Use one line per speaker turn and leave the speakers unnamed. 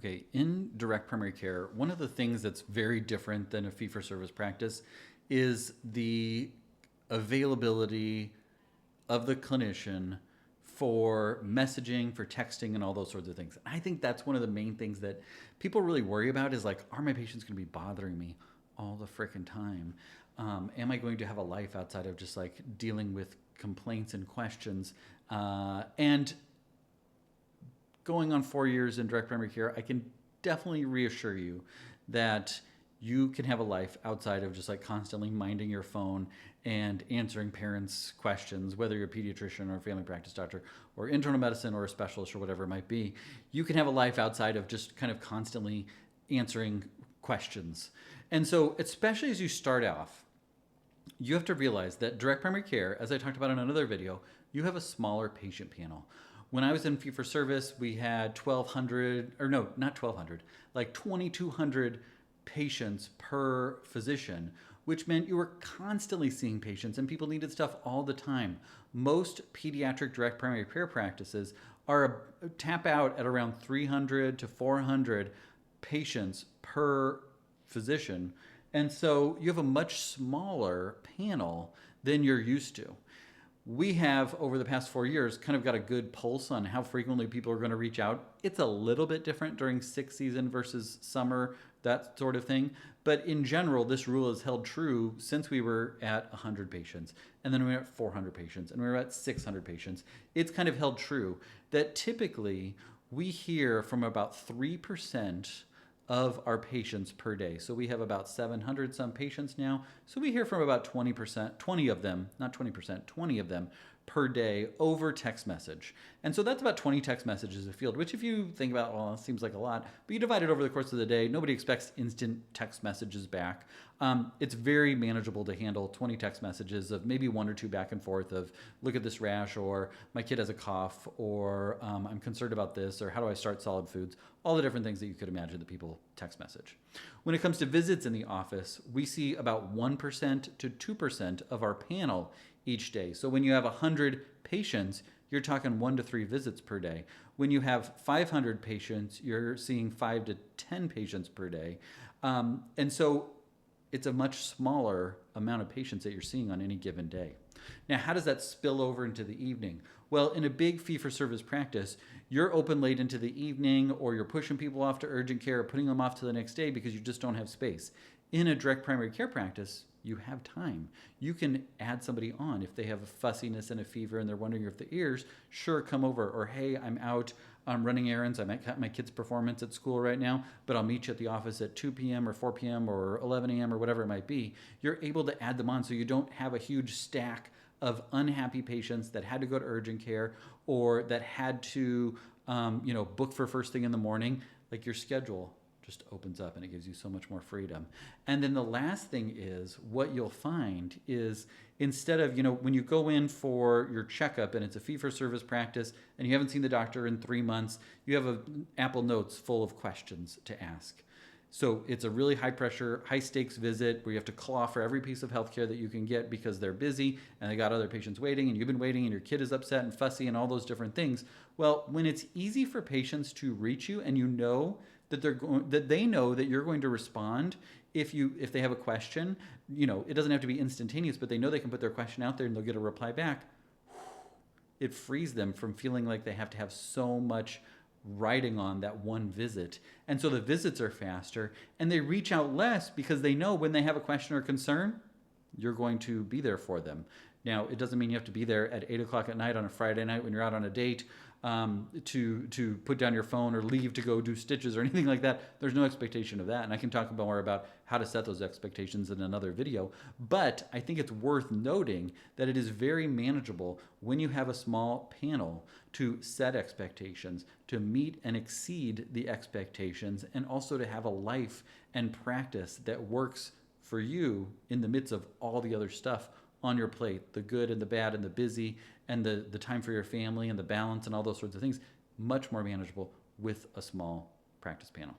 Okay, in direct primary care, one of the things that's very different than a fee-for-service practice is the availability of the clinician for messaging, for texting, and all those sorts of things. And I think that's one of the main things that people really worry about is like, are my patients going to be bothering me all the frickin' time? Am I going to have a life outside of just like dealing with complaints and questions? And going on 4 years in direct primary care, I can definitely reassure you that you can have a life outside of just like constantly minding your phone and answering parents' questions, whether you're a pediatrician or a family practice doctor or internal medicine or a specialist or whatever it might be. You can have a life outside of just kind of constantly answering questions. And so, especially as you start off, you have to realize that direct primary care, as I talked about in another video, you have a smaller patient panel. When I was in fee for service, we had 1,200, or no, not 1,200, like 2,200 patients per physician, which meant you were constantly seeing patients and people needed stuff all the time. Most pediatric direct primary care practices are tap out at around 300 to 400 patients per physician. And so you have a much smaller panel than you're used to. We have, over the past 4 years, kind of got a good pulse on how frequently people are going to reach out. It's a little bit different during sick season versus summer, that sort of thing. But in general, this rule has held true since we were at 100 patients, and then we were at 400 patients, and we were at 600 patients. It's kind of held true that typically we hear from about 3% of our patients per day. So we have about 700 some patients now. So we hear from about 20%, 20 of them, not 20%, 20 of them per day over text message. And so that's about 20 text messages a field, which if you think about, well, it seems like a lot, but you divide it over the course of the day, nobody expects instant text messages back. It's very manageable to handle 20 text messages of maybe one or two back and forth of look at this rash, or my kid has a cough, or I'm concerned about this, or how do I start solid foods, all the different things that you could imagine that people text message. When it comes to visits in the office, we see about 1% to 2% of our panel each day. So when you have 100 patients, you're talking 1 to 3 visits per day. When you have 500 patients, you're seeing 5 to 10 patients per day. And so it's a much smaller amount of patients that you're seeing on any given day. Now, how does that spill over into the evening? Well, in a big fee-for-service practice, you're open late into the evening, or you're pushing people off to urgent care or putting them off to the next day because you just don't have space. In a direct primary care practice, you have time. You can add somebody on. If they have a fussiness and a fever and they're wondering if the ears, sure, come over. Or, hey, I'm out, I'm running errands, I'm at my kid's performance at school right now, but I'll meet you at the office at 2 p.m. or 4 p.m. or 11 a.m. or whatever it might be. You're able to add them on so you don't have a huge stack of unhappy patients that had to go to urgent care or that had to book for first thing in the morning. Like, your schedule just opens up and it gives you so much more freedom. And then the last thing is, what you'll find is, instead of, when you go in for your checkup and it's a fee-for-service practice and you haven't seen the doctor in 3 months, you have an Apple Notes full of questions to ask. So it's a really high pressure, high stakes visit where you have to claw for every piece of healthcare that you can get because they're busy and they got other patients waiting and you've been waiting and your kid is upset and fussy and all those different things. Well, when it's easy for patients to reach you and you know that they know that you're going to respond if they have a question, it doesn't have to be instantaneous, but they know they can put their question out there and they'll get a reply back. It frees them from feeling like they have to have so much riding on that one visit. And so the visits are faster and they reach out less because they know when they have a question or concern, you're going to be there for them. Now, it doesn't mean you have to be there at 8 o'clock at night on a Friday night when you're out on a date to put down your phone or leave to go do stitches or anything like that. There's no expectation of that. And I can talk more about how to set those expectations in another video. But I think it's worth noting that it is very manageable when you have a small panel to set expectations, to meet and exceed the expectations, and also to have a life and practice that works for you in the midst of all the other stuff on your plate, the good and the bad and the busy and the time for your family and the balance and all those sorts of things, much more manageable with a small practice panel.